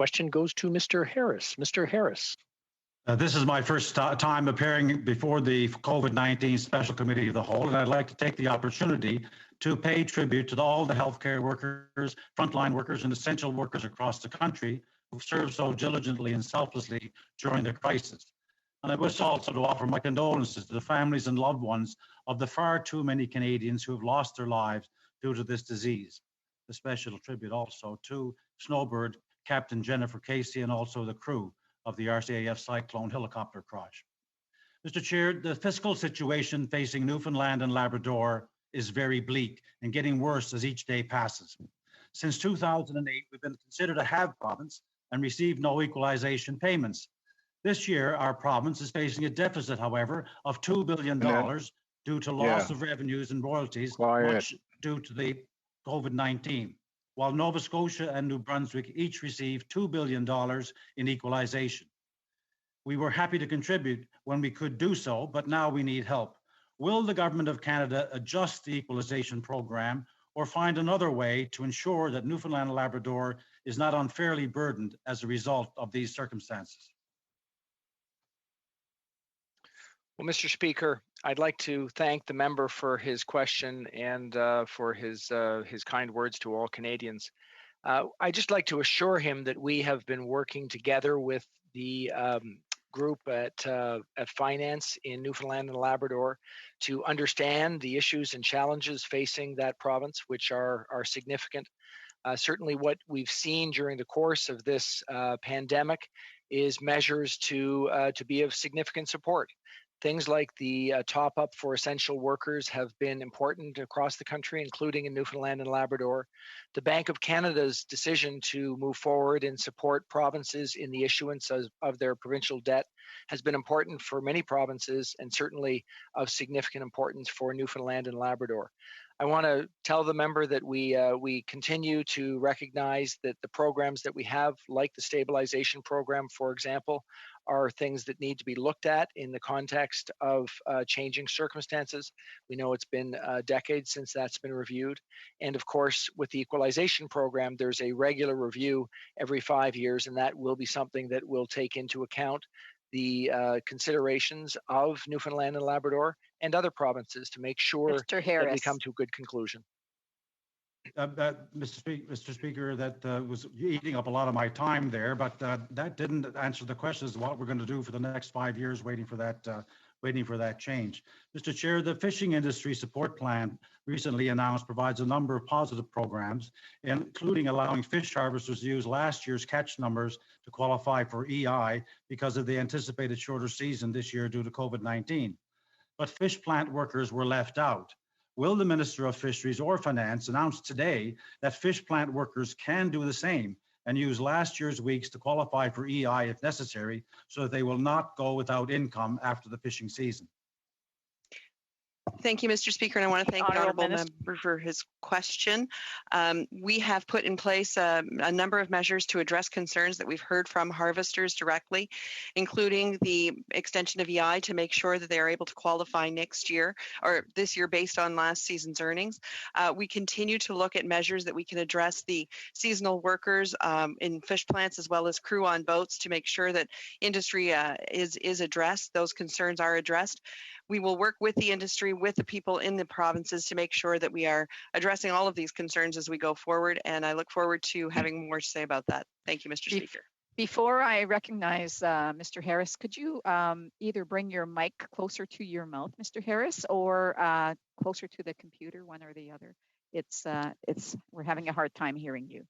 Question goes to Mr. Harris. Mr. Harris. This is my first time appearing before the COVID-19 Special Committee of the Whole, and I'd like to take the opportunity to pay tribute to all the healthcare workers, frontline workers, and essential workers across the country who've served so diligently and selflessly during the crisis. And I wish also to offer my condolences to the families and loved ones of the far too many Canadians who have lost their lives due to this disease. A special tribute also to Snowbird, Captain Jenn Casey, and also the crew of the RCAF Cyclone helicopter crash. Mr. Chair, the fiscal situation facing Newfoundland and Labrador is very bleak and getting worse as each day passes. Since 2008, we've been considered a have province and received no equalization payments. This year, our province is facing a deficit, however, of $2 billion due to loss of revenues and royalties, much due to the COVID-19. While Nova Scotia and New Brunswick each received $2 billion in equalization. We were happy to contribute when we could do so, but now we need help. Will the Government of Canada adjust the equalization program or find another way to ensure that Newfoundland and Labrador is not unfairly burdened as a result of these circumstances? Well, Mr. Speaker, I'd like to thank the member for his question and for his kind words to all Canadians. I'd just like to assure him that we have been working together with the group at Finance in Newfoundland and Labrador to understand the issues and challenges facing that province, which are significant. Certainly what we've seen during the course of this pandemic is measures to be of significant support. Things like the top up for essential workers have been important across the country, including in Newfoundland and Labrador. The Bank of Canada's decision to move forward and support provinces in the issuance of their provincial debt has been important for many provinces and certainly of significant importance for Newfoundland and Labrador. I want to tell the member that we continue to recognize that the programs that we have, like the stabilization program, for example, are things that need to be looked at in the context of changing circumstances. We know it's been decades since that's been reviewed. And of course, with the equalization program, there's a regular review every 5 years, and that will be something that will take into account the considerations of Newfoundland and Labrador and other provinces to make sure that we come to a good conclusion. Mr. Speaker, that was eating up a lot of my time there, but that didn't answer the question as to what we're going to do for the next 5 years, waiting for that change. Mr. Chair, the fishing industry support plan recently announced provides a number of positive programs, including allowing fish harvesters to use last year's catch numbers to qualify for EI because of the anticipated shorter season this year due to COVID-19. But fish plant workers were left out. Will the Minister of Fisheries or Finance announce today that fish plant workers can do the same and use last year's weeks to qualify for EI if necessary, so that they will not go without income after the fishing season? Thank you, Mr. Speaker, and I want to thank the Honourable Member for his question. We have put in place a number of measures to address concerns that we've heard from harvesters directly, including the extension of EI to make sure that they are able to qualify next year or this year based on last season's earnings. We continue to look at measures that we can address the seasonal workers in fish plants as well as crew on boats to make sure that industry is addressed. Those concerns are addressed. We will work with the industry, with the people in the provinces to make sure that we are addressing all of these concerns as we go forward. And I look forward to having more to say about that. Thank you, Mr. Speaker. Before I recognize Mr. Harris, could you either bring your mic closer to your mouth, Mr. Harris, or closer to the computer, one or the other? We're having a hard time hearing you.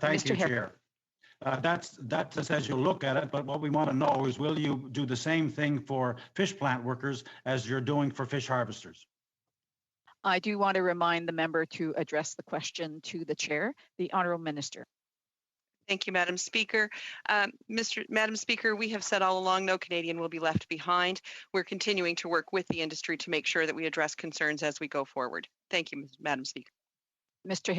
Thank you, Chair. That's as you look at it, but what we want to know is, will you do the same thing for fish plant workers as you're doing for fish harvesters? I do want to remind the member to address the question to the chair, the Honourable Minister. Thank you, Madam Speaker. Madam Speaker, we have said all along no Canadian will be left behind. We're continuing to work with the industry to make sure that we address concerns as we go forward. Thank you, Madam Speaker. Mr.